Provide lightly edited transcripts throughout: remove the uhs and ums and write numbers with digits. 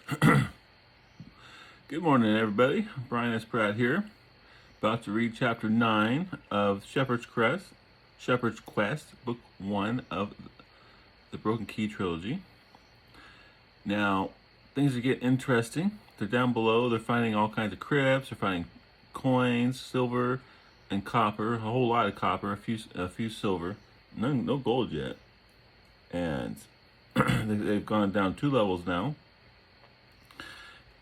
Good morning, everybody. Brian S. Pratt here, about to read Chapter 9 of Shepherd's Quest, Book 1 of the Broken Key Trilogy. Now, things are getting interesting. They're down below. They're finding all kinds of crypts. They're finding coins, silver, and copper. A whole lot of copper, a few silver. No gold yet. And they've gone down 2 levels now.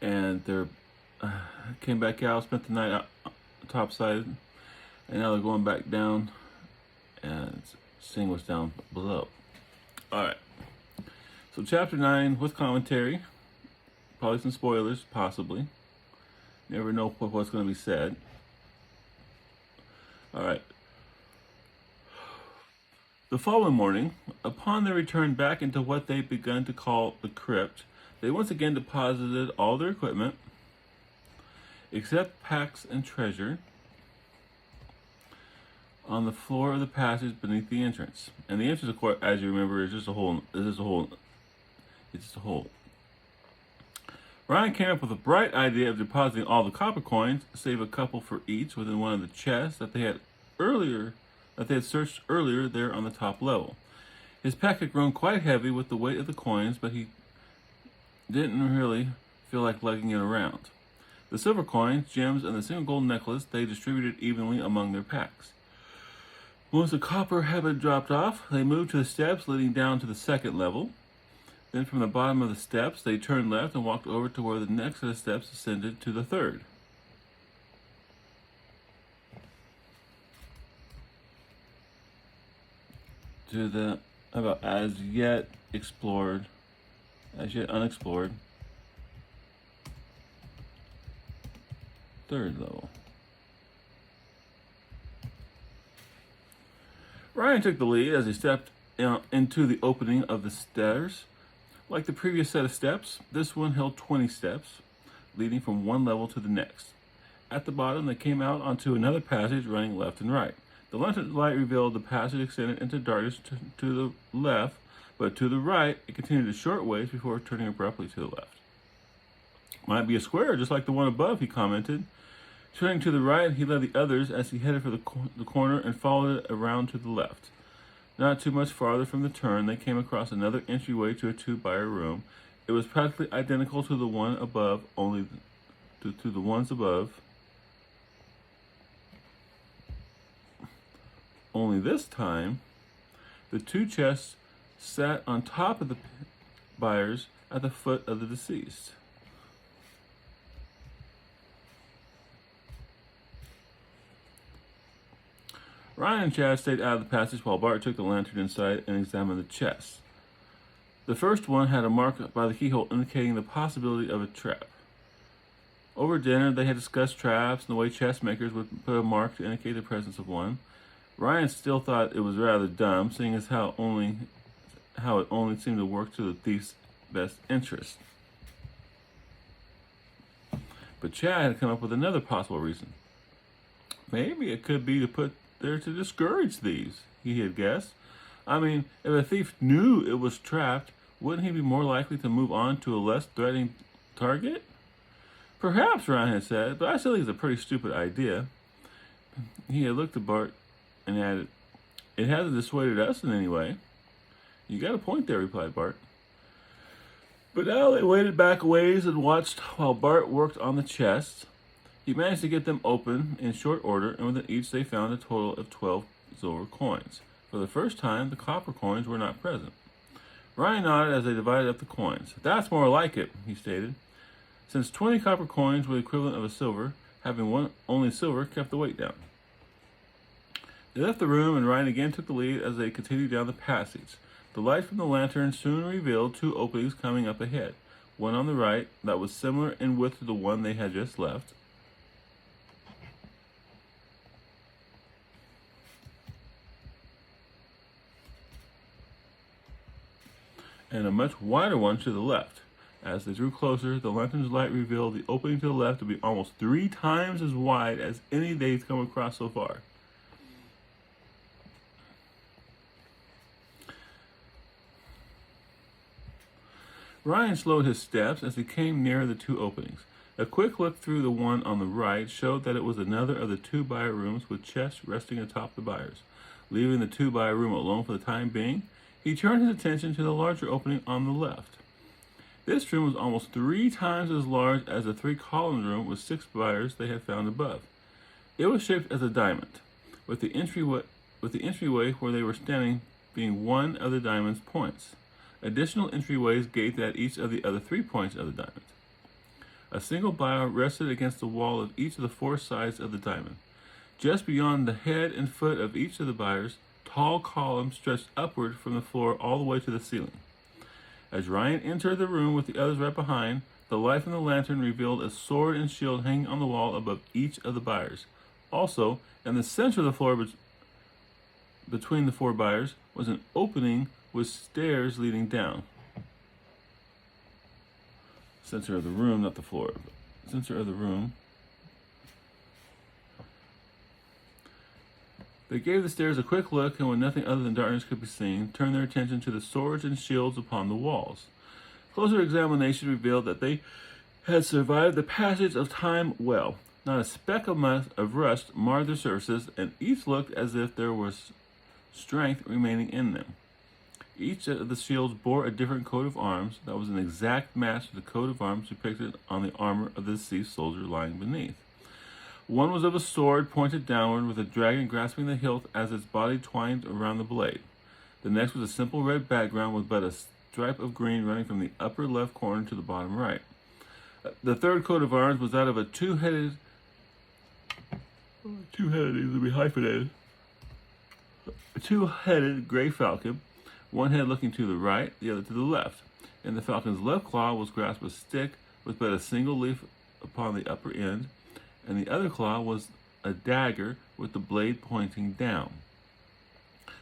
And they're came back out, spent the night out topside, and now they're going back down and seeing what's down below. All right. So chapter 9 with commentary, probably some spoilers, possibly. Never know what's going to be said. All right. The following morning, upon their return back into what they'd begun to call the crypt, they once again deposited all their equipment, except packs and treasure, on the floor of the passage beneath the entrance. And the entrance, of course, as you remember, is just a hole. It's just a hole. Ryan came up with a bright idea of depositing all the copper coins, save a couple for each, within one of the chests that they had searched earlier there on the top level. His pack had grown quite heavy with the weight of the coins, but he didn't really feel like lugging it around. The silver coins, gems, and the single gold necklace they distributed evenly among their packs. Once the copper had been dropped off, they moved to the steps leading down to the second level. Then from the bottom of the steps, they turned left and walked over to where the next set of steps ascended to the third. To the as yet unexplored third level. Ryan took the lead as he stepped into the opening of the stairs. Like the previous set of steps, this one held 20 steps, leading from one level to the next. At the bottom, they came out onto another passage running left and right. The lantern's light revealed the passage extended into darkness to the left, but to the right, it continued a short ways before turning abruptly to the left. Might be a square, just like the one above, he commented. Turning to the right, he led the others as he headed for the corner and followed it around to the left. Not too much farther from the turn, they came across another entryway to a 2-buyer room. It was practically identical to the one above, only to the ones above. Only this time, the 2 chests sat on top of the buyers at the foot of the deceased. Ryan and Chad stayed out of the passage while Bart took the lantern inside and examined the chests. The first one had a mark by the keyhole indicating the possibility of a trap. Over dinner, they had discussed traps and the way chest makers would put a mark to indicate the presence of one. Ryan still thought it was rather dumb, seeing as how it only seemed to work to the thief's best interest. But Chad had come up with another possible reason. Maybe it could be to put there to discourage thieves, he had guessed. I mean, if a thief knew it was trapped, wouldn't he be more likely to move on to a less threatening target? Perhaps, Ryan had said, but I still think it's a pretty stupid idea. He had looked at Bart and added, "It hasn't dissuaded us in any way." "You got a point there," replied Bart. But now they waited back a ways and watched while Bart worked on the chests. He managed to get them open in short order, and within each they found a total of 12 silver coins. For the first time, the copper coins were not present. Ryan nodded as they divided up the coins. "That's more like it," he stated. Since 20 copper coins were the equivalent of a silver, having only silver kept the weight down. They left the room, and Ryan again took the lead as they continued down the passage. The light from the lantern soon revealed 2 openings coming up ahead. One on the right that was similar in width to the one they had just left, and a much wider one to the left. As they drew closer, the lantern's light revealed the opening to the left to be almost 3 times as wide as any they'd come across so far. Riyan slowed his steps as he came near the two openings. A quick look through the one on the right showed that it was another of the two buyer rooms with chests resting atop the buyers. Leaving the two buyer room alone for the time being, he turned his attention to the larger opening on the left. This room was almost 3 times as large as the 3-column room with 6 buyers they had found above. It was shaped as a diamond, with the entryway where they were standing being one of the diamond's points. Additional entryways gaped at each of the other 3 points of the diamond. A single buyer rested against the wall of each of the 4 sides of the diamond. Just beyond the head and foot of each of the buyers, tall columns stretched upward from the floor all the way to the ceiling. As Riyan entered the room with the others right behind, the light from the lantern revealed a sword and shield hanging on the wall above each of the buyers. Also, in the center of the floor between the 4 buyers was an opening with stairs leading down. Center of the room, not the floor. Center of the room. They gave the stairs a quick look, and when nothing other than darkness could be seen, turned their attention to the swords and shields upon the walls. Closer examination revealed that they had survived the passage of time well. Not a speck of rust marred their surfaces, and each looked as if there was strength remaining in them. Each of the shields bore a different coat of arms that was an exact match to the coat of arms depicted on the armor of the deceased soldier lying beneath. One was of a sword pointed downward with a dragon grasping the hilt as its body twined around the blade. The next was a simple red background with but a stripe of green running from the upper left corner to the bottom right. The third coat of arms was that of a two-headed, needs to be hyphenated, a two-headed gray falcon, one head looking to the right, the other to the left. In the falcon's left claw was grasped a stick with but a single leaf upon the upper end, and the other claw was a dagger with the blade pointing down.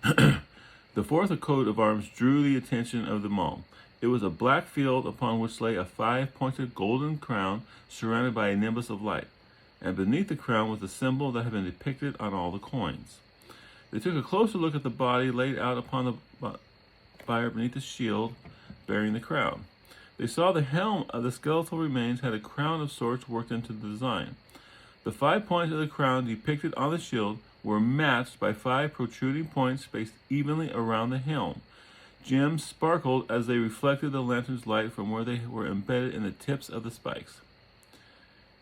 The fourth coat of arms drew the attention of them all. It was a black field upon which lay a 5-pointed golden crown surrounded by a nimbus of light, and beneath the crown was the symbol that had been depicted on all the coins. They took a closer look at the body laid out upon the buyer beneath the shield bearing the crown. They saw the helm of the skeletal remains had a crown of sorts worked into the design. The 5 points of the crown depicted on the shield were matched by 5 protruding points spaced evenly around the helm. Gems sparkled as they reflected the lantern's light from where they were embedded in the tips of the spikes.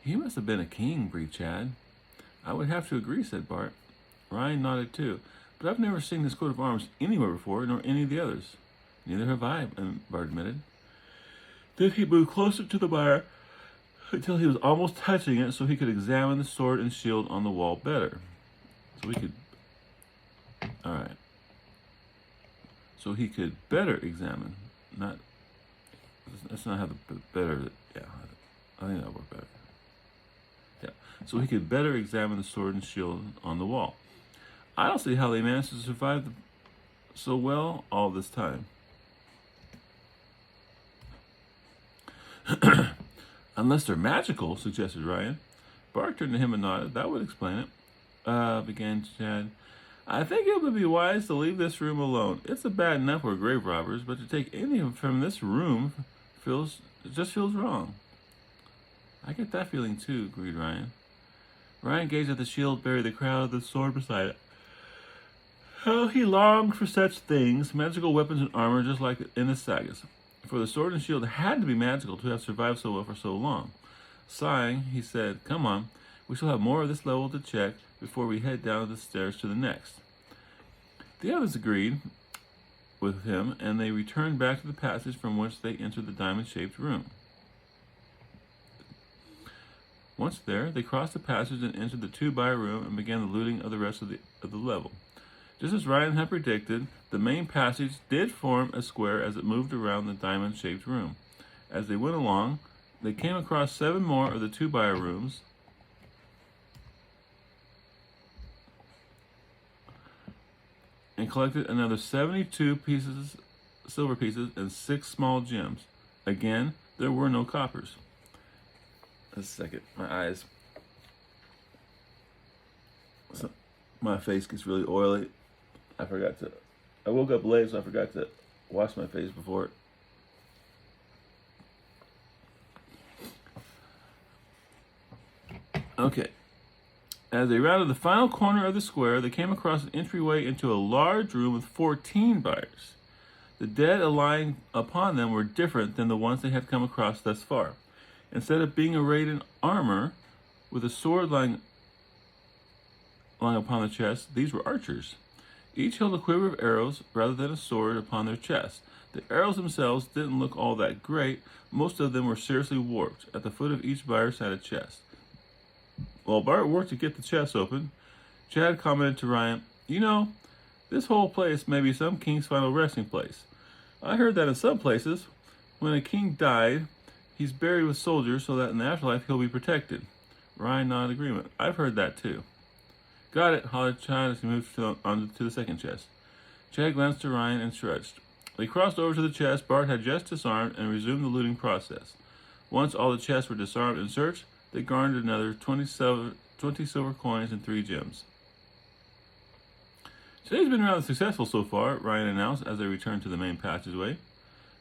"He must have been a king," breathed Chad. "I would have to agree," said Bart. Riyan nodded too. "But I've never seen this coat of arms anywhere before, nor any of the others." "Neither have I," Bart admitted. Then he moved closer to the buyer until he was almost touching it so he could examine the sword and shield on the wall better. So he could better examine. That's not how the better, yeah, I think that'll work better. Yeah, so he could better examine the sword and shield on the wall. I don't see how they managed to survive so well all this time. "Unless they're magical," suggested Riyan. Bart turned to him and nodded. "That would explain it," began Chad. "I think it would be wise to leave this room alone. It's bad enough we're grave robbers, but to take anything from this room just feels wrong." "I get that feeling too," agreed Riyan. Riyan gazed at the shield bearing the crown of the sword beside it. How he longed for such things, magical weapons and armor just like in the sagas. For the sword and shield had to be magical to have survived so well for so long. Sighing, he said, "Come on, we shall have more of this level to check before we head down the stairs to the next." The others agreed with him, and they returned back to the passage from which they entered the diamond-shaped room. Once there, they crossed the passage and entered the 2-buyer room and began the looting of the rest of the level. Just as Riyan had predicted, the main passage did form a square as it moved around the diamond-shaped room. As they went along, they came across 7 more of the 2-buyer rooms, and collected another 72 silver pieces, and 6 small gems. Again, there were no coppers. A second, my face gets really oily. I woke up late, so I forgot to wash my face before Okay. As they rounded the final corner of the square, they came across an entryway into a large room with 14 buyers. The dead lying upon them were different than the ones they had come across thus far. Instead of being arrayed in armor, with a sword lying upon the chest, these were archers. Each held a quiver of arrows rather than a sword upon their chest. The arrows themselves didn't look all that great. Most of them were seriously warped. At the foot of each buyer sat a chest. While Bart worked to get the chest open, Chad commented to Riyan, "You know, this whole place may be some king's final resting place. I heard that in some places, when a king died, he's buried with soldiers so that in the afterlife he'll be protected." Riyan nodded agreement. "I've heard that too." "Got it," hollered Chad as he moved on to the second chest. Chad glanced to Riyan and stretched. They crossed over to the chest Bart had just disarmed and resumed the looting process. Once all the chests were disarmed and searched, they garnered another 20 silver coins and 3 gems. "Today's been rather successful so far," Riyan announced as they returned to the main passageway.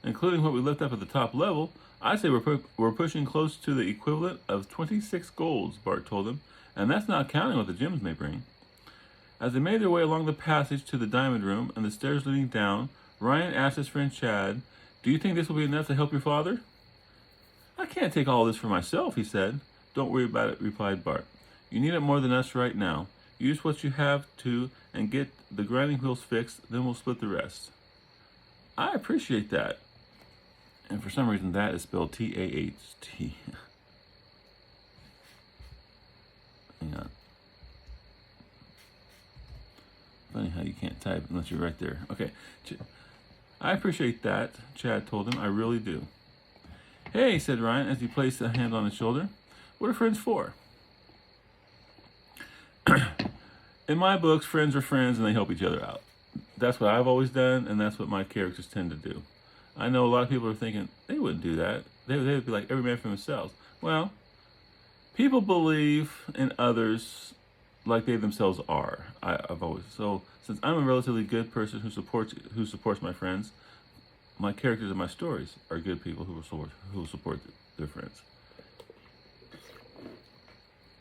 "Including what we left up at the top level, I'd say we're pushing close to the equivalent of 26 golds," Bart told him, "and that's not counting what the gems may bring." As they made their way along the passage to the diamond room and the stairs leading down, Riyan asked his friend Chad, "Do you think this will be enough to help your father?" "I can't take all this for myself," he said. "Don't worry about it," replied Bart. "You need it more than us right now. Use what you have to and get the grinding wheels fixed, then we'll split the rest." "I appreciate that." And for some reason that is spelled T-A-H-T. Hang on. Funny how you can't type unless you're right there. Okay. "I appreciate that," Chad told him. "I really do." "Hey," said Riyan as he placed a hand on his shoulder. "What are friends for?" "In my books, friends are friends and they help each other out. That's what I've always done, and that's what my characters tend to do. I know a lot of people are thinking, they wouldn't do that. They would be like every man for themselves. Well, people believe in others like they themselves are. I've always so since I'm a relatively good person who supports my friends, my characters in my stories are good people who support their friends.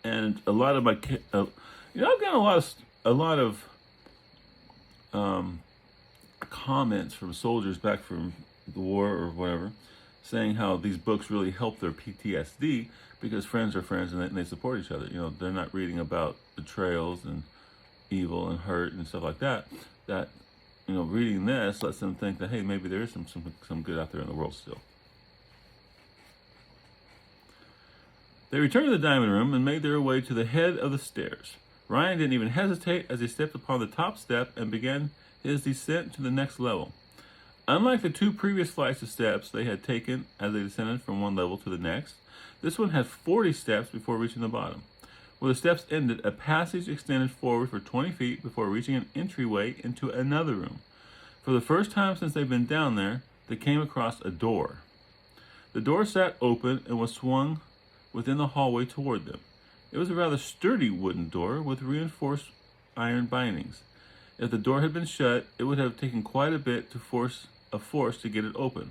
And a lot of my, I've gotten a lot of comments from soldiers back from the war or whatever, saying how these books really help their PTSD because friends are friends and they support each other. You know, they're not reading about betrayals and evil and hurt and stuff like that. That, you know, reading this lets them think that, hey, maybe there is some good out there in the world still. They returned to the diamond room and made their way to the head of the stairs. Riyan didn't even hesitate as he stepped upon the top step and began his descent to the next level. Unlike the 2 previous flights of steps they had taken as they descended from one level to the next, this one had 40 steps before reaching the bottom. Where the steps ended, a passage extended forward for 20 feet before reaching an entryway into another room. For the first time since they'd been down there, they came across a door. The door sat open and was swung within the hallway toward them. It was a rather sturdy wooden door with reinforced iron bindings. If the door had been shut, it would have taken quite a bit of force to get it open.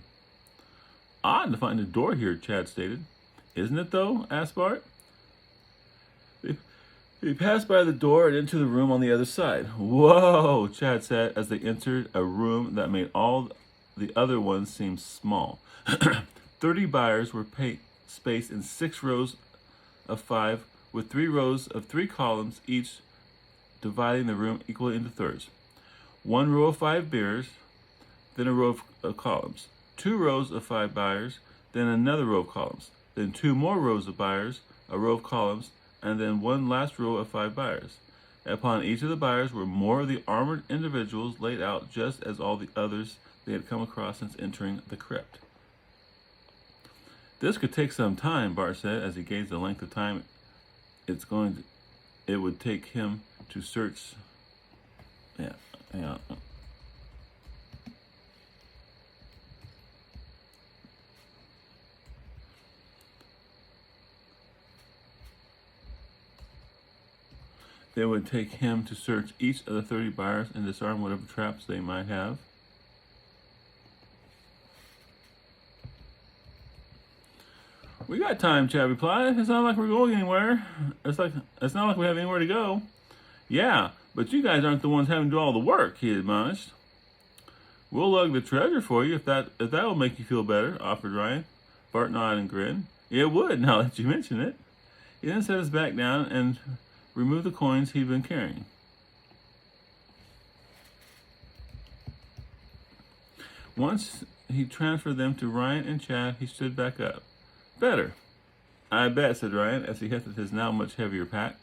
"Odd to find a door here," Chad stated. "Isn't it, though?" asked Bart. They passed by the door and into the room on the other side. "Whoa," Chad said as they entered a room that made all the other ones seem small. 30 buyers were spaced in 6 rows of 5, with 3 rows of 3 columns, each dividing the room equally into thirds. 1 row of 5 bears, then a row of columns. 2 rows of 5 buyers, then another row of columns. Then 2 more rows of buyers, a row of columns, and then 1 last row of 5 buyers. Upon each of the buyers were more of the armored individuals laid out just as all the others they had come across since entering the crypt. "This could take some time," Bart said as he gauged the length of time it would take him to search. Yeah, hang on. It would take him to search each of the 30 buyers and disarm whatever traps they might have. We got time, Chad replied. It's not like we're going anywhere. It's not like we have anywhere to go. Yeah, but you guys aren't the ones having to do all the work, he admonished. We'll lug the treasure for you if that will make you feel better, offered Riyan. Bart nodded and grinned. It would, now that you mention it. He then set his back down and removed the coins he'd been carrying. Once he transferred them to Riyan and Chad, he stood back up. Better. I bet, said Riyan as he hefted his now much heavier pack.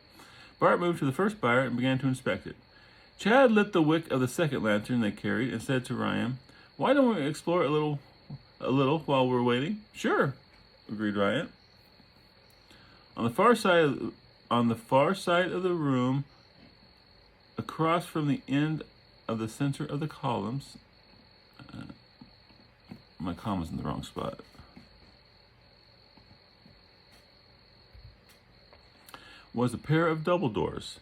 Bart moved to the first buyer and began to inspect it. Chad lit the wick of the second lantern they carried and said to Riyan, "Why don't we explore a little while we're waiting?" "Sure," agreed Riyan. On the far side of the room, across from the end of the center of the columns, my comma's in the wrong spot. Was a pair of double doors.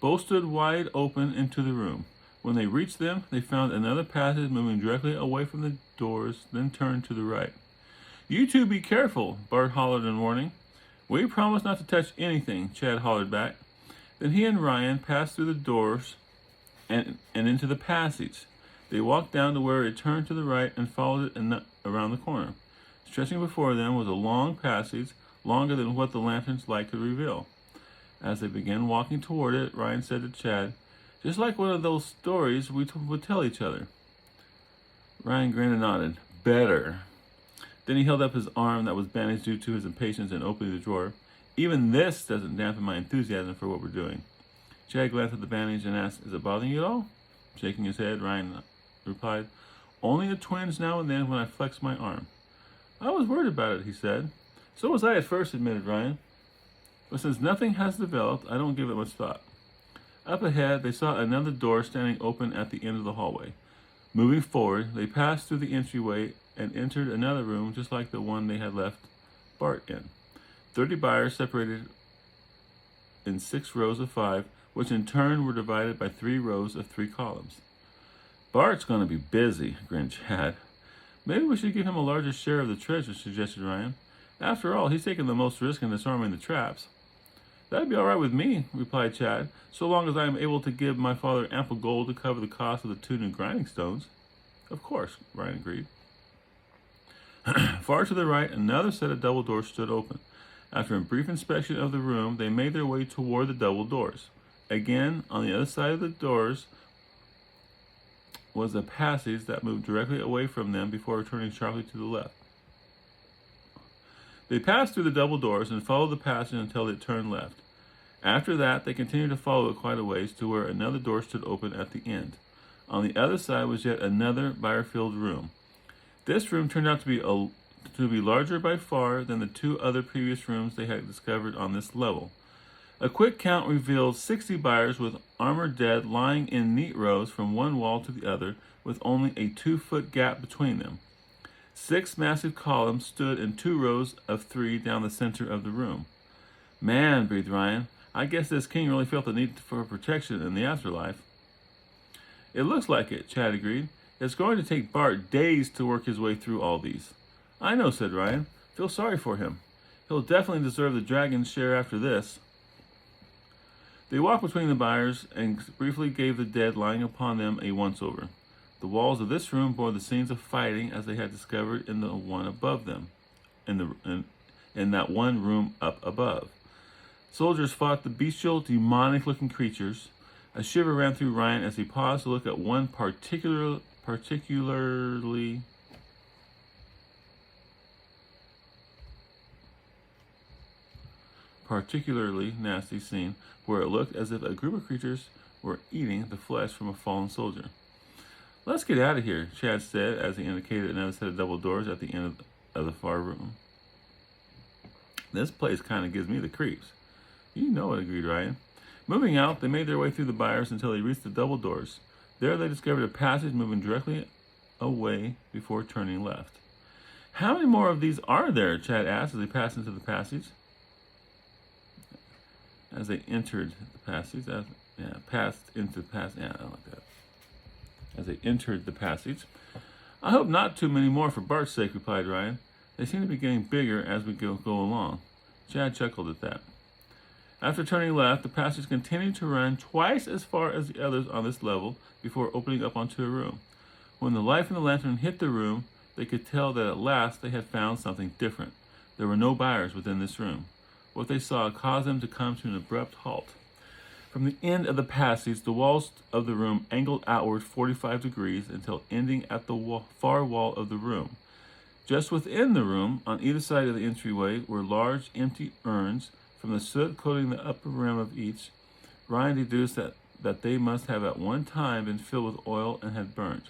Both stood wide open into the room. When they reached them, they found another passage moving directly away from the doors, then turned to the right. "You two be careful," Bart hollered in warning. "We promise not to touch anything," Chad hollered back. Then he and Riyan passed through the doors and into the passage. They walked down to where it turned to the right and followed it around the corner. Stretching before them was a long passage, longer than what the lantern's light could reveal. As they began walking toward it, Riyan said to Chad, "Just like one of those stories we would tell each other." Riyan grinned and nodded. "Better." Then he held up his arm that was bandaged due to his impatience in opening the drawer. "Even this doesn't dampen my enthusiasm for what we're doing." Chad glanced at the bandage and asked, "Is it bothering you at all?" Shaking his head, Riyan replied, "Only a twinge now and then when I flex my arm." "I was worried about it," he said. "So was I at first," admitted Riyan. "But since nothing has developed, I don't give it much thought." Up ahead, they saw another door standing open at the end of the hallway. Moving forward, they passed through the entryway and entered another room just like the one they had left Bart in. 30 buyers separated in 6 rows of 5, which in turn were divided by 3 rows of 3 columns. "Bart's going to be busy," grinned Chad. "Maybe we should give him a larger share of the treasure," suggested Riyan. "After all, he's taken the most risk in disarming the traps." "That'd be all right with me," replied Chad, "so long as I am able to give my father ample gold to cover the cost of the 2 new grinding stones." "Of course," Riyan agreed. Far to the right, another set of double doors stood open. After a brief inspection of the room, they made their way toward the double doors. Again, on the other side of the doors was a passage that moved directly away from them before returning sharply to the left. They passed through the double doors and followed the passage until it turned left. After that, they continued to follow it quite a ways to where another door stood open at the end. On the other side was yet another buyer-filled room. This room turned out to be larger by far than the 2 other previous rooms they had discovered on this level. A quick count revealed 60 buyers with armored dead lying in neat rows from one wall to the other, with only a 2-foot gap between them. 6 massive columns stood in 2 rows of 3 down the center of the room. "Man," breathed Riyan, "I guess this king really felt the need for protection in the afterlife." "It looks like it," Chad agreed. "It's going to take Bart days to work his way through all these." "I know," said Riyan. "Feel sorry for him. He'll definitely deserve the dragon's share after this." They walked between the buyers and briefly gave the dead lying upon them a once-over. The walls of this room bore the scenes of fighting as they had discovered in the one above them, in that one room up above. Soldiers fought the bestial, demonic-looking creatures. A shiver ran through Riyan as he paused to look at one particularly nasty scene where it looked as if a group of creatures were eating the flesh from a fallen soldier. "Let's get out of here," Chad said as he indicated another set of double doors at the end of the far room. "This place kind of gives me the creeps." "You know it," agreed Riyan. Moving out, they made their way through the buyers until they reached the double doors. There they discovered a passage moving directly away before turning left. "How many more of these are there?" Chad asked as they passed into the passage. As they entered the passage, I like that. As they entered the passage. "I hope not too many more for Bart's sake," replied Riyan. They seem to be getting bigger as we go along. Chad chuckled at that. After turning left, the passage continued to run twice as far as the others on this level before opening up onto a room. When the light from the lantern hit the room, they could tell that at last they had found something different. There were no buyers within this room. What they saw caused them to come to an abrupt halt. From the end of the passage, the walls of the room angled outward 45 degrees until ending at the far wall of the room. Just within the room, on either side of the entryway, were large empty urns. From the soot coating the upper rim of each, Riyan deduced that they must have at one time been filled with oil and had burnt.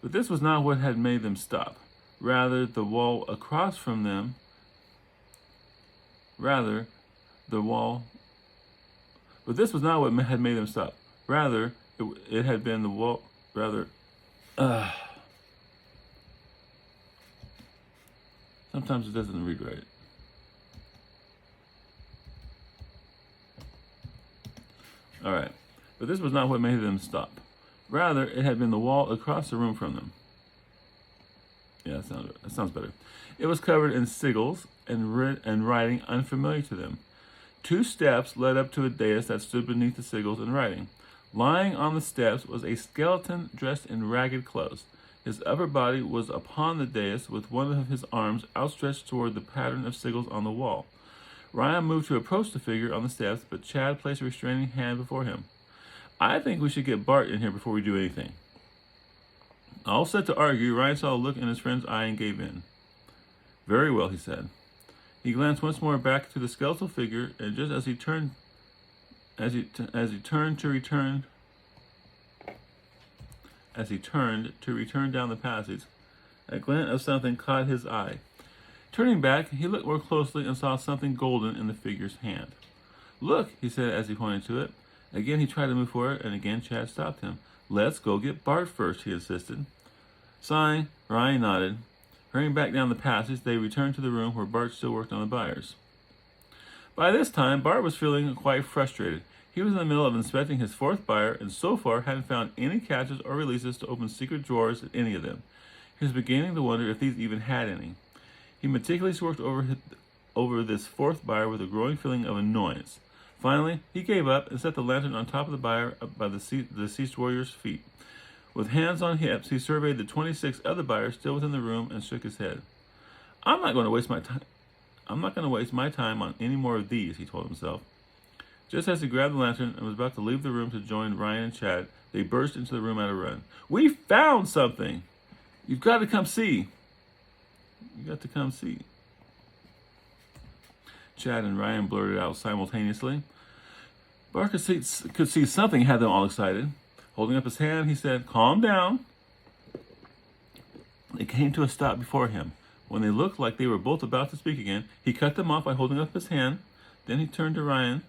But this was not what had made them stop. Rather, the wall across from them But this was not what had made them stop. Rather, it had been the wall. Sometimes it doesn't read right. All right. But this was not what made them stop. Rather, it had been the wall across the room from them. Yeah, that sounds better. It was covered in sigils and writing unfamiliar to them. 2 steps led up to a dais that stood beneath the sigils and writing. Lying on the steps was a skeleton dressed in ragged clothes. His upper body was upon the dais with one of his arms outstretched toward the pattern of sigils on the wall. Riyan moved to approach the figure on the steps, but Chad placed a restraining hand before him. I think we should get Bart in here before we do anything. All set to argue, Riyan saw a look in his friend's eye and gave in. Very well, he said. He glanced once more back to the skeletal figure, and just as he turned to return down the passage, a glint of something caught his eye. Turning back, he looked more closely and saw something golden in the figure's hand. Look, he said as he pointed to it. Again he tried to move forward, and again Chad stopped him. Let's go get Bart first, he insisted. Sighing, Riyan nodded. Hurrying back down the passage, they returned to the room where Bart still worked on the buyers. By this time, Bart was feeling quite frustrated. He was in the middle of inspecting his 4th buyer, and so far hadn't found any catches or releases to open secret drawers at any of them. He was beginning to wonder if these even had any. He meticulously worked over this 4th buyer with a growing feeling of annoyance. Finally, he gave up and set the lantern on top of the buyer by the deceased warrior's feet. With hands on hips, he surveyed the 26 other buyers still within the room and shook his head. I'm not going to waste my time on any more of these, he told himself. Just as he grabbed the lantern and was about to leave the room to join Riyan and Chad, they burst into the room at a run. We found something! You've got to come see. Chad and Riyan blurted out simultaneously. Bart could see something had them all excited. Holding up his hand, he said, Calm down. They came to a stop before him. When they looked like they were both about to speak again, he cut them off by holding up his hand. Then he turned to Riyan.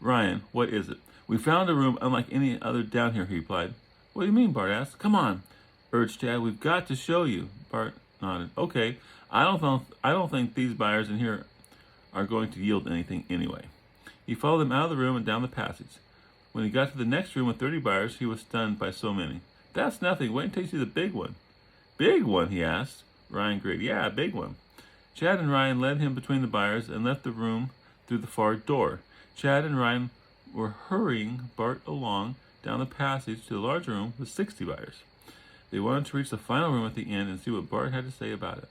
Riyan, what is it? We found a room unlike any other down here, he replied. What do you mean, Bart asked. Come on, urged Chad. We've got to show you. Bart nodded. Okay, I don't think these buyers in here are going to yield anything anyway. He followed them out of the room and down the passage. When he got to the next room with 30 buyers, he was stunned by so many. That's nothing. Wait until you see the big one. Big one, he asked. Riyan grinned. Yeah, a big one. Chad and Riyan led him between the buyers and left the room through the far door. Chad and Riyan were hurrying Bart along down the passage to the large room with 60 buyers. They wanted to reach the final room at the end and see what Bart had to say about it.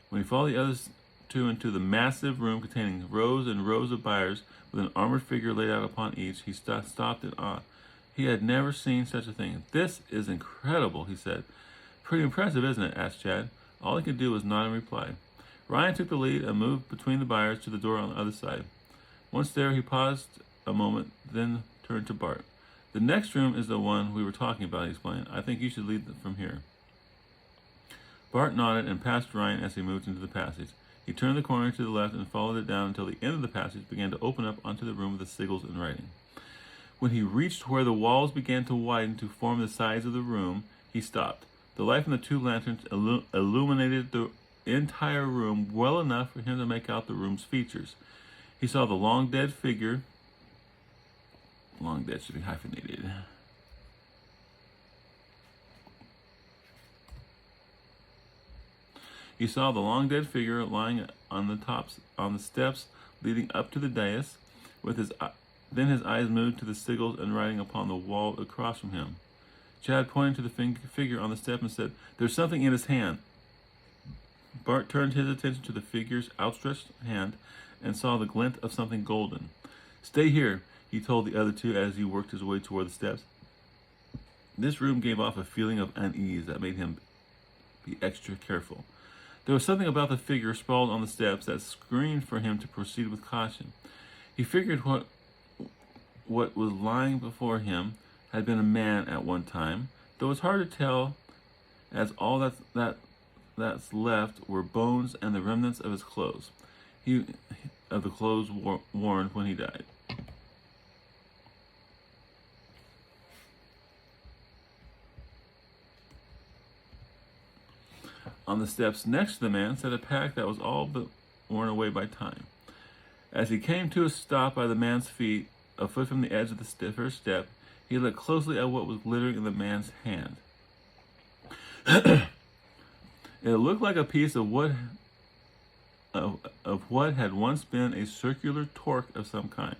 When he followed the others two into the massive room containing rows and rows of buyers with an armored figure laid out upon each, he stopped in awe. He had never seen such a thing. This is incredible, he said. Pretty impressive, isn't it? Asked Chad. All he could do was nod in reply. Riyan took the lead and moved between the buyers to the door on the other side. Once there, he paused a moment, then turned to Bart. The next room is the one we were talking about, he explained. I think you should lead from here. Bart nodded and passed Riyan as he moved into the passage. He turned the corner to the left and followed it down until the end of the passage began to open up onto the room with the sigils and writing. When he reached where the walls began to widen to form the sides of the room, he stopped. The light from the 2 lanterns illuminated the entire room well enough for him to make out the room's features. He saw the long dead figure. Long dead should be hyphenated. He saw the long dead figure lying on the steps leading up to the dais. Then his eyes moved to the sigils and writing upon the wall across from him. Chad pointed to the figure on the step and said, "There's something in his hand." Bart turned his attention to the figure's outstretched hand and saw the glint of something golden. "Stay here," he told the other two as he worked his way toward the steps. This room gave off a feeling of unease that made him be extra careful. There was something about the figure sprawled on the steps that screamed for him to proceed with caution. He figured what was lying before him had been a man at one time, though it's hard to tell, as all that's left were bones and the remnants of his clothes. Of the clothes worn when he died. On the steps next to the man sat a pack that was all but worn away by time. As he came to a stop by the man's feet, a foot from the edge of the first step, he looked closely at what was glittering in the man's hand. It looked like a piece of what had once been a circular torque of some kind.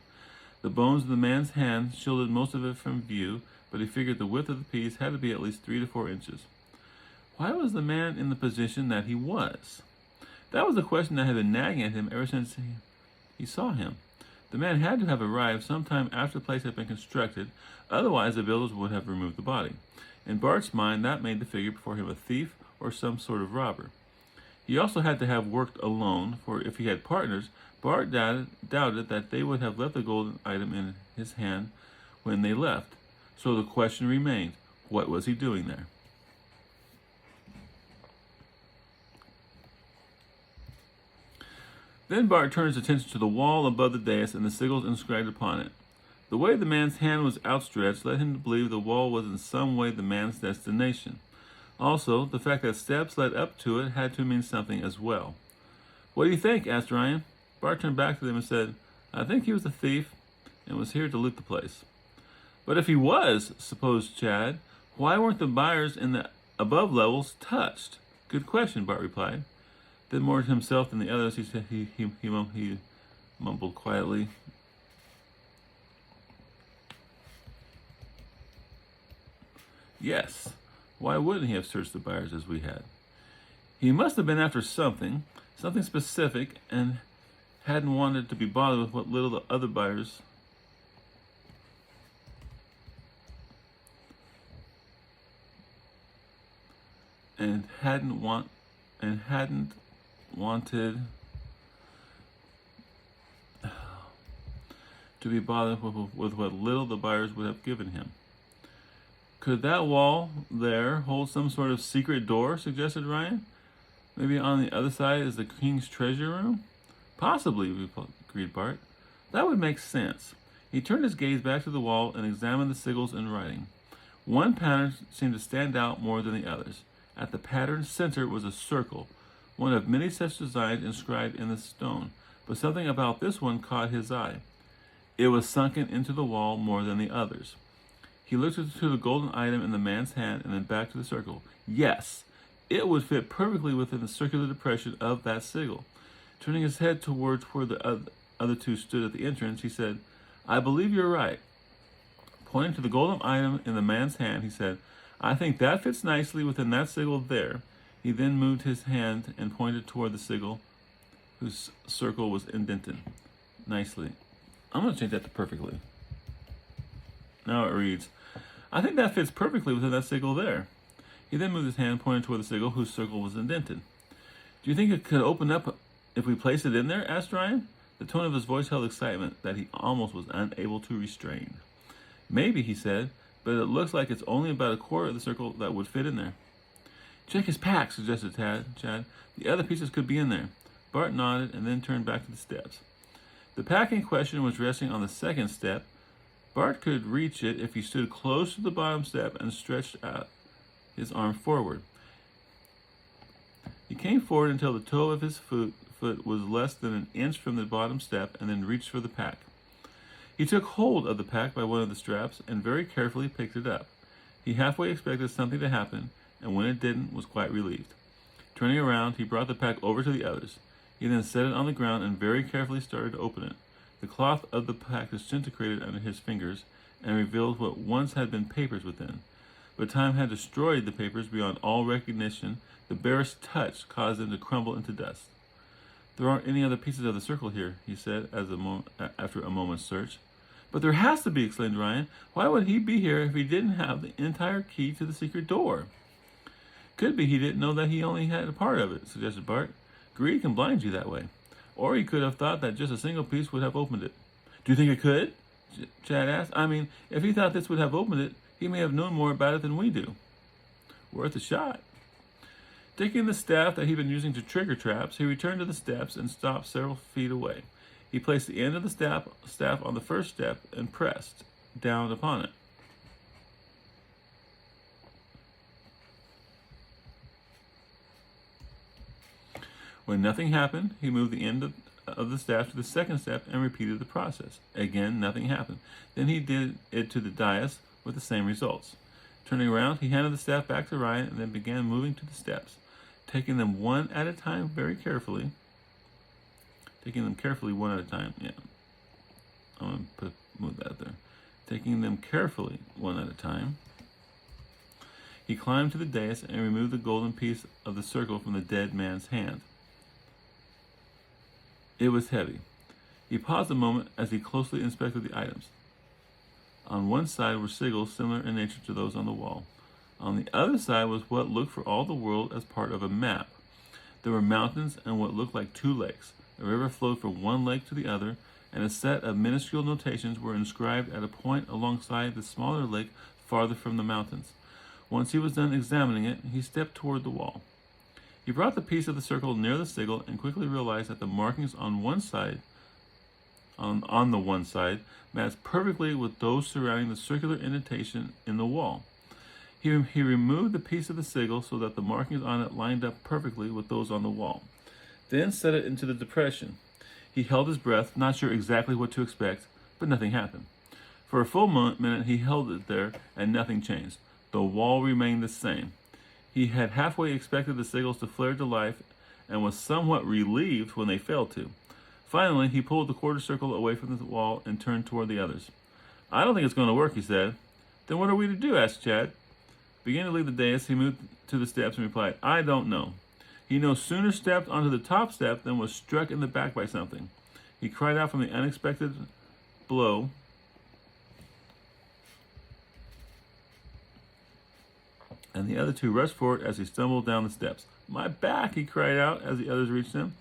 The bones of the man's hand shielded most of it from view, but he figured the width of the piece had to be at least 3 to 4 inches. Why was the man in the position that he was? That was the question that had been nagging at him ever since he saw him. The man had to have arrived sometime after the place had been constructed, otherwise the builders would have removed the body. In Bart's mind, that made the figure before him a thief or some sort of robber. He also had to have worked alone, for if he had partners, Bart doubted that they would have left the golden item in his hand when they left. So the question remained, what was he doing there? Then Bart turned his attention to the wall above the dais and the sigils inscribed upon it. The way the man's hand was outstretched led him to believe the wall was in some way the man's destination. Also, the fact that steps led up to it had to mean something as well. "What do you think?" asked Ryan. Bart turned back to them and said, "I think he was a thief and was here to loot the place." "But if he was," supposed Chad, "why weren't the buyers in the above levels touched?" "Good question," Bart replied. Then more to himself than the others, he said he mumbled quietly, "Yes. Why wouldn't he have searched the buyers as we had? He must have been after something specific, and hadn't wanted to be bothered with what little the other buyers hadn't wanted to be bothered with what little the buyers would have given him." "Could that wall there hold some sort of secret door?" suggested Ryan. "Maybe on the other side is the king's treasure room?" "Possibly," agreed Bart. "That would make sense." He turned his gaze back to the wall and examined the sigils and writing. One pattern seemed to stand out more than the others. At the pattern's center was a circle, one of many such designs inscribed in the stone, but something about this one caught his eye. It was sunken into the wall more than the others. He looked to the golden item in the man's hand and then back to the circle. Yes, it would fit perfectly within the circular depression of that sigil. Turning his head towards where the other two stood at the entrance, he said, "I believe you're right." Pointing to the golden item in the man's hand, he said, "I think that fits nicely within that sigil there." He then moved his hand and pointed toward the sigil, whose circle was indented nicely. I'm going to change that to perfectly. Now it reads, "I think that fits perfectly within that sigil there." He then moved his hand and pointed toward the sigil, whose circle was indented. "Do you think it could open up if we place it in there?" asked Ryan. The tone of his voice held excitement that he almost was unable to restrain. "Maybe," he said, "but it looks like it's only about a quarter of the circle that would fit in there." "Check his pack," suggested Chad. "The other pieces could be in there." Bart nodded and then turned back to the steps. The pack in question was resting on the second step. Bart could reach it if he stood close to the bottom step and stretched out his arm forward. He came forward until the toe of his foot was less than an inch from the bottom step and then reached for the pack. He took hold of the pack by one of the straps and very carefully picked it up. He halfway expected something to happen, and when it didn't, was quite relieved. Turning around, he brought the pack over to the others. He then set it on the ground and very carefully started to open it. The cloth of the pack disintegrated under his fingers and revealed what once had been papers within. But time had destroyed the papers beyond all recognition. The barest touch caused them to crumble into dust. "There aren't any other pieces of the circle here," he said after a moment's search. "But there has to be," exclaimed Riyan. "Why would he be here if he didn't have the entire key to the secret door?" "Could be he didn't know that he only had a part of it," suggested Bart. "Greed can blind you that way. Or he could have thought that just a single piece would have opened it." "Do you think it could?" Chad asked. "I mean, if he thought this would have opened it, he may have known more about it than we do." "Worth a shot." Taking the staff that he'd been using to trigger traps, he returned to the steps and stopped several feet away. He placed the end of the staff on the first step and pressed down upon it. When nothing happened, he moved the end of the staff to the second step and repeated the process. Again, nothing happened. Then he did it to the dais with the same results. Turning around, he handed the staff back to Riyan and then began moving to the steps, taking them one at a time very carefully. Taking them carefully one at a time. Yeah. I'm going to move that there. Taking them carefully one at a time. He climbed to the dais and removed the golden piece of the circle from the dead man's hand. It was heavy. He paused a moment as he closely inspected the items. On one side were sigils similar in nature to those on the wall. On the other side was what looked for all the world as part of a map. There were mountains and what looked like two lakes. A river flowed from one lake to the other, and a set of minuscule notations were inscribed at a point alongside the smaller lake farther from the mountains. Once he was done examining it, he stepped toward the wall. He brought the piece of the circle near the sigil and quickly realized that the markings on one side, on the one side, matched perfectly with those surrounding the circular indentation in the wall. He removed the piece of the sigil so that the markings on it lined up perfectly with those on the wall. Then set it into the depression. He held his breath, not sure exactly what to expect, but nothing happened. For a full minute he held it there, and nothing changed. The wall remained the same. He had halfway expected the sigils to flare to life and was somewhat relieved when they failed to. Finally, he pulled the quarter circle away from the wall and turned toward the others. "I don't think it's going to work," he said. "Then what are we to do?" asked Chad. Beginning to leave the dais, he moved to the steps and replied, "I don't know." He no sooner stepped onto the top step than was struck in the back by something. He cried out from the unexpected blow. And the other two rushed forward as he stumbled down the steps. "My back!" he cried out as the others reached him.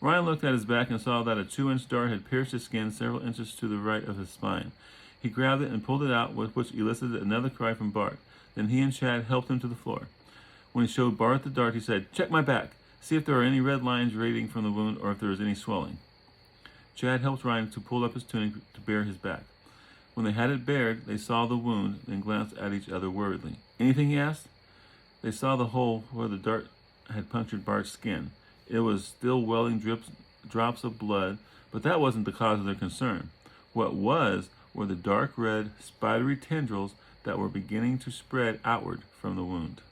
Riyan looked at his back and saw that a 2-inch dart had pierced his skin several inches to the right of his spine. He grabbed it and pulled it out, with which elicited another cry from Bart. Then he and Chad helped him to the floor. When he showed Bart the dart, he said, "Check my back. See if there are any red lines radiating from the wound or if there is any swelling." Chad helped Riyan to pull up his tunic to bare his back. When they had it bared, they saw the wound, then glanced at each other worriedly. "Anything?" he asked. They saw the hole where the dart had punctured Bart's skin. It was still welling drops of blood, but that wasn't the cause of their concern. What was were the dark red, spidery tendrils that were beginning to spread outward from the wound.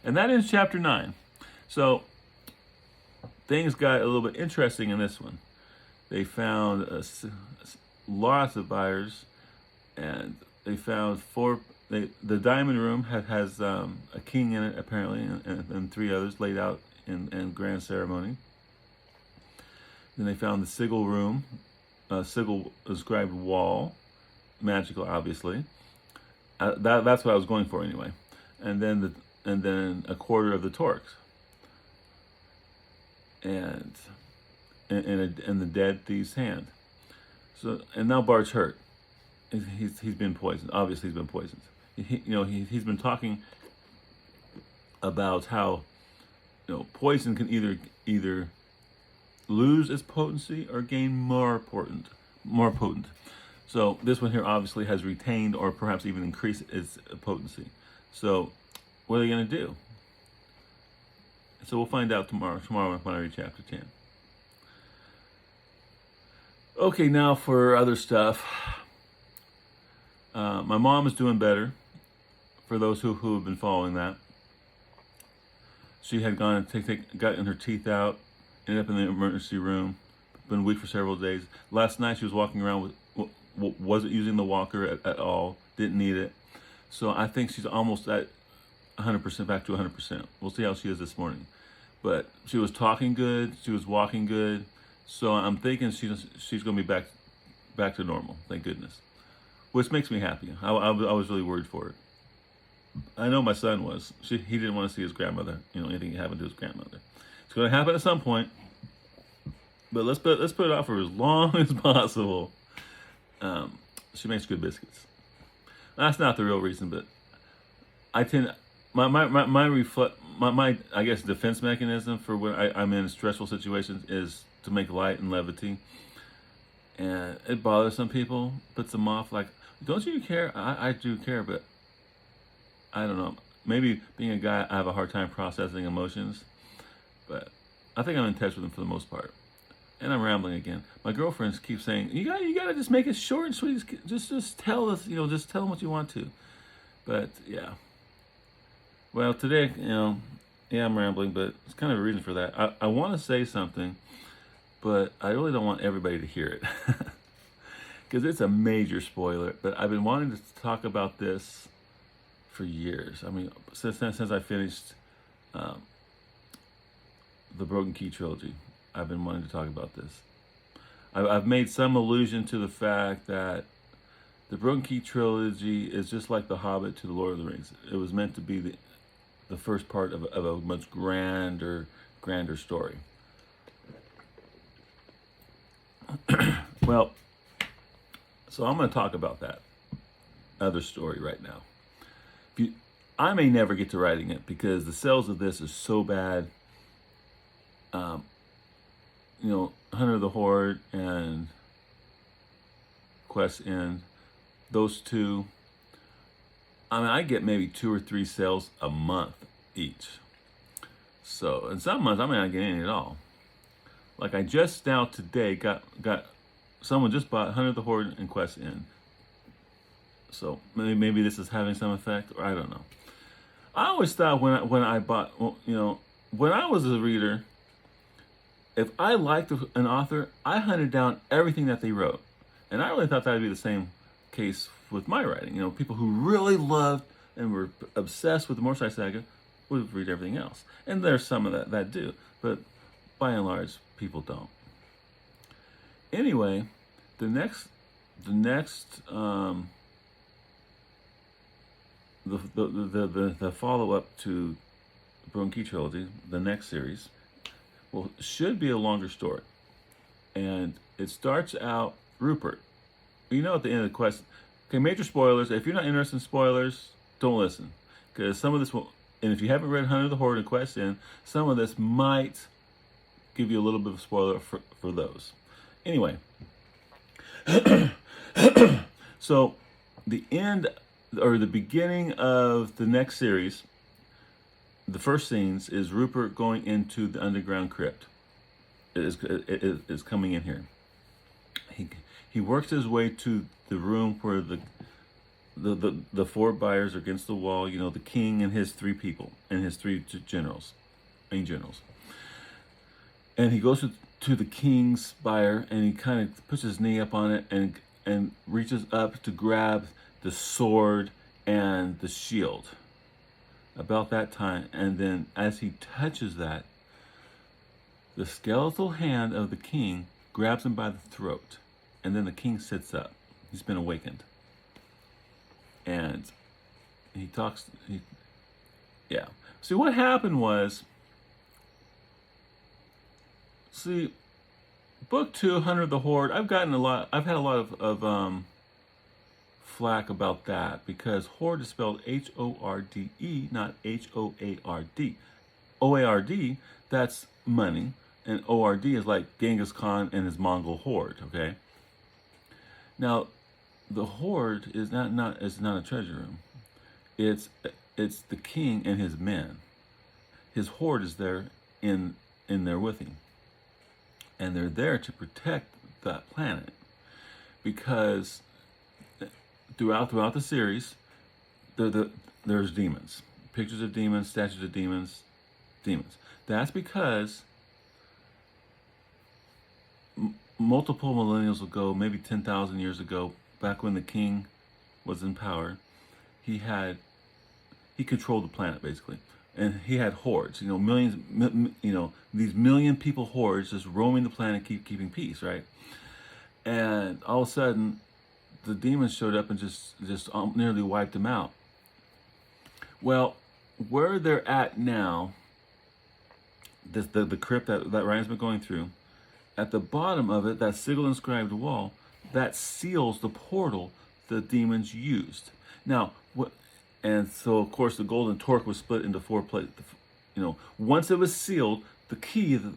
And that ends chapter 9. So things got a little bit interesting in this one. They found lots of buyers, and they found the diamond room has a king in it, apparently, and 3 others laid out in grand ceremony. Then they found the sigil room, sigil-inscribed wall, magical, obviously. That's what I was going for anyway. And then a quarter of the torques, and in the dead thief's hand. So, and now Bart's hurt. He's been poisoned. Obviously, he's been poisoned. He's been talking about how poison can either lose its potency or gain more potent. So this one here obviously has retained or perhaps even increased its potency. So what are they going to do? So we'll find out tomorrow when I read chapter 10. Okay, now for other stuff. My mom is doing better, for those who have been following that. She had gone and gotten her teeth out, ended up in the emergency room, been weak for several days. Last night she was walking around wasn't using the walker at all, didn't need it. So I think she's almost at 100%, back to 100%. We'll see how she is this morning. But she was talking good, she was walking good, so I'm thinking she's going to be back to normal, thank goodness. Which makes me happy. I was really worried for her. I know my son was. He didn't want to see his grandmother, anything happened to his grandmother. It's going to happen at some point, but let's put it off for as long as possible. She makes good biscuits. That's not the real reason, but I tend my I guess defense mechanism for when I'm in stressful situations is to make light and levity, and it bothers some people, puts them off. Like, don't you care? I do care, but I don't know. Maybe being a guy, I have a hard time processing emotions, but I think I'm in touch with them for the most part. And I'm rambling again. My girlfriends keep saying, you gotta just make it short and sweet. Just tell us, just tell them what you want to. But yeah. Well, today, yeah, I'm rambling, but it's kind of a reason for that. I want to say something, but I really don't want everybody to hear it. Because it's a major spoiler. But I've been wanting to talk about this for years. I mean, since I finished the Broken Key Trilogy, I've been wanting to talk about this. I've made some allusion to the fact that the Broken Key Trilogy is just like The Hobbit to The Lord of the Rings. It was meant to be the first part of a much grander story. Well, so I'm going to talk about that other story right now. I may never get to writing it because the sales of this is so bad. Hunter of the Horde and Quest End, those two, I get maybe 2 or 3 sales a month each. So in some months I may not get any at all. Like I just now today got someone just bought Hunter of the Horde and Quest End. So maybe this is having some effect, or I don't know. I always thought when I bought, when I was a reader, if I liked an author, I hunted down everything that they wrote. And I really thought that would be the same case with my writing. People who really loved and were obsessed with the Morsai Saga would read everything else. And there's some of that do. But by and large, people don't. Anyway, the follow-up to the Broken Key Trilogy, the next series, should be a longer story. And it starts out Rupert. At the end of the quest, okay, major spoilers. If you're not interested in spoilers, don't listen. Because some of this will, and if you haven't read Hunter of the Horde and Quest End, some of this might give you a little bit of a spoiler for those. Anyway, so the end, or the beginning of the next series, the first scenes is Rupert going into the underground crypt. It is coming in here. He works his way to the room where the 4 buyers are against the wall. The king and his 3 people and his 3 generals, main generals. And he goes to the king's buyer and he kind of puts his knee up on it and reaches up to grab the sword and the shield. About that time, and then as he touches that, the skeletal hand of the king grabs him by the throat, and then the king sits up. He's been awakened, and he talks. See, what happened was, book 2, Hunter of the Horde. I've had a lot of flack about that because Horde is spelled H-O-R-D-E, not H-O-A-R-D. O-A-R-D, that's money, and O-R-D is like Genghis Khan and his Mongol horde, okay? Now, the horde is not a treasure room. It's the king and his men. His horde is there in there with him. And they're there to protect that planet because throughout the series, there's demons, pictures of demons, statues of demons, demons. That's because multiple millennials ago, maybe 10,000 years ago, back when the king was in power, he controlled the planet basically, and he had hordes. Millions. These million people hordes just roaming the planet, keeping peace, right? And all of a sudden, the demons showed up and just nearly wiped them out. Well, where they're at now, the crypt that Ryan's been going through, at the bottom of it, that sigil-inscribed wall, that seals the portal the demons used. Now, and so of course the golden torque was split into 4 plates. Once it was sealed, the key, the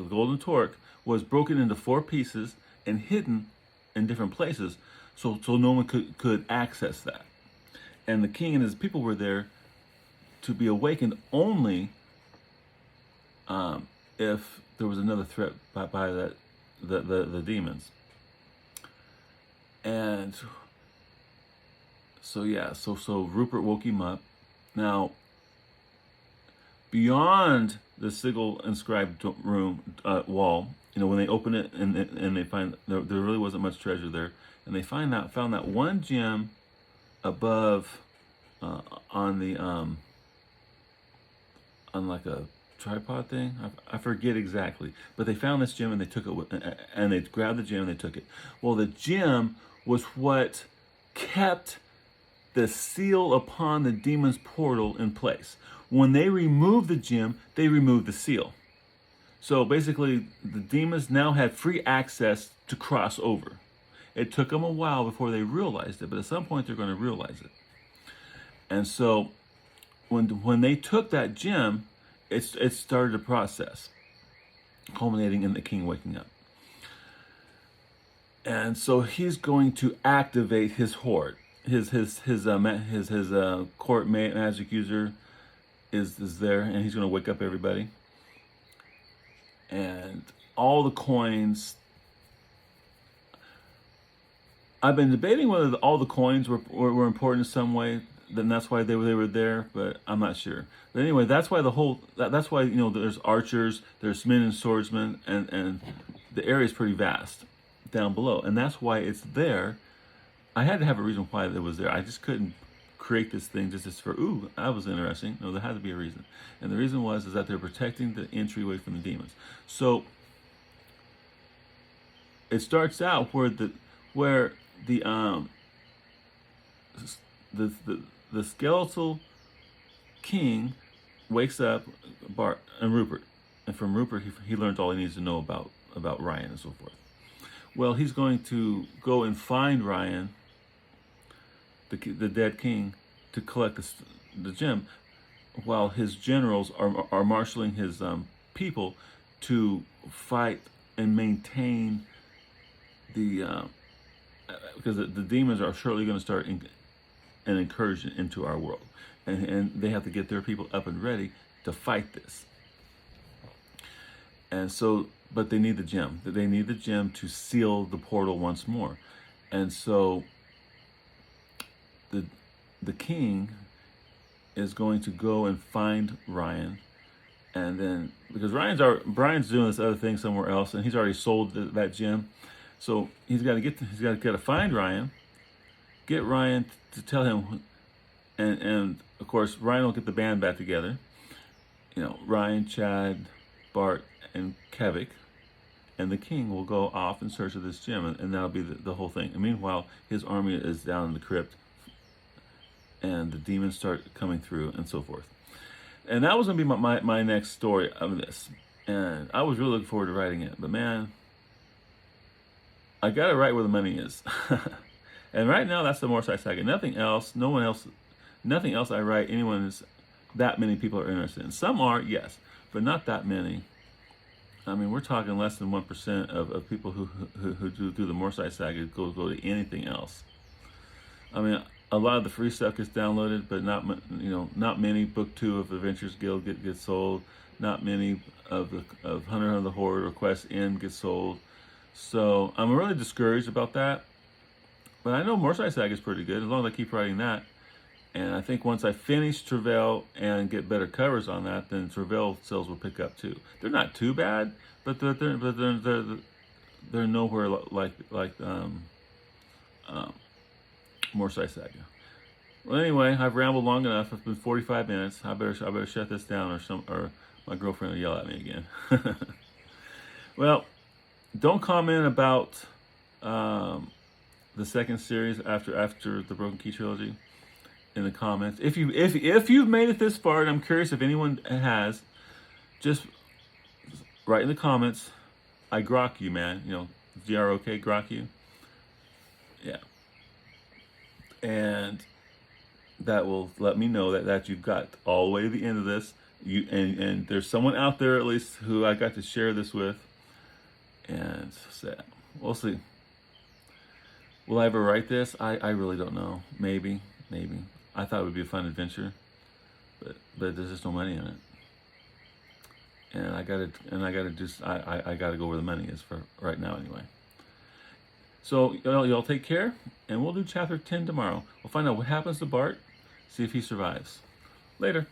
golden torque, was broken into 4 pieces and hidden in different places, so no one could access that. And the king and his people were there to be awakened only if there was another threat by the demons. And so Rupert woke him up. Now, beyond the sigil-inscribed room wall, when they open it and they find there really wasn't much treasure there, and they found that one gem above on like a tripod thing. I forget exactly, but they found this gem and they took it, and they grabbed the gem and they took it. Well, the gem was what kept the seal upon the demon's portal in place. When they removed the gem, they removed the seal. So basically, the demons now had free access to cross over. It took them a while before they realized it, but at some point they're going to realize it. And so when they took that gem, it started a process, culminating in the king waking up. And so he's going to activate his horde. His court magic user is there, and he's going to wake up everybody. And all the coins. I've been debating whether all the coins were important in some way. Then that's why they were there, but I'm not sure. But anyway, that's why that's why there's archers, there's men and swordsmen, and the area is pretty vast down below, and that's why it's there. I had to have a reason why it was there. I just couldn't create this thing just for that was interesting. No, there had to be a reason, and the reason is that they're protecting the entryway from the demons. So it starts out where the skeletal king wakes up Bart and Rupert, and from Rupert he learns all he needs to know about Ryan and so forth. Well, he's going to go and find Ryan, the dead king, to collect the gem, while his generals are marshaling his people to fight and maintain because the demons are surely going to start an incursion into our world, and they have to get their people up and ready to fight this. And so, but they need the gem. They need the gem to seal the portal once more. And so the king is going to go and find Ryan, and then because Brian's doing this other thing somewhere else, and he's already sold that gem, so he's got to find Ryan, get Ryan to tell him, and of course Ryan will get the band back together. Ryan, Chad, Bart, and Kevik, and the king will go off in search of this gem, and that'll be the whole thing. And meanwhile, his army is down in the crypt, and the demons start coming through, and so forth. And that was going to be my next story of this. And I was really looking forward to writing it. But man, I got to write where the money is. And right now, that's the Morsai Saga. Nothing else I write, that many people are interested in. Some are, yes, but not that many. I mean, we're talking less than 1% of people who do the Morsai Saga go to anything else. I mean, a lot of the free stuff gets downloaded, but not many. Book 2 of Adventures Guild gets sold. Not many of Hunter of the Horde or Quest End get sold. So I'm really discouraged about that. But I know Morsai Saga is pretty good as long as I keep writing that. And I think once I finish Travail and get better covers on that, then Travail sales will pick up too. They're not too bad, but they're nowhere like Morsai Saga. Well, anyway, I've rambled long enough. It's been 45 minutes. I better shut this down, or my girlfriend will yell at me again. Well, don't comment about the second series after the Broken Key trilogy in the comments. If you've made it this far, and I'm curious if anyone has, just write in the comments. I grok you, man. You know, GROK, grok you. Yeah. And that will let me know that you've got all the way to the end of this. And there's someone out there at least who I got to share this with. And so, we'll see. Will I ever write this? I really don't know. Maybe. I thought it would be a fun adventure, but there's just no money in it. And I gotta go where the money is for right now anyway. So y'all take care, and we'll do chapter 10 tomorrow. We'll find out what happens to Bart, see if he survives. Later.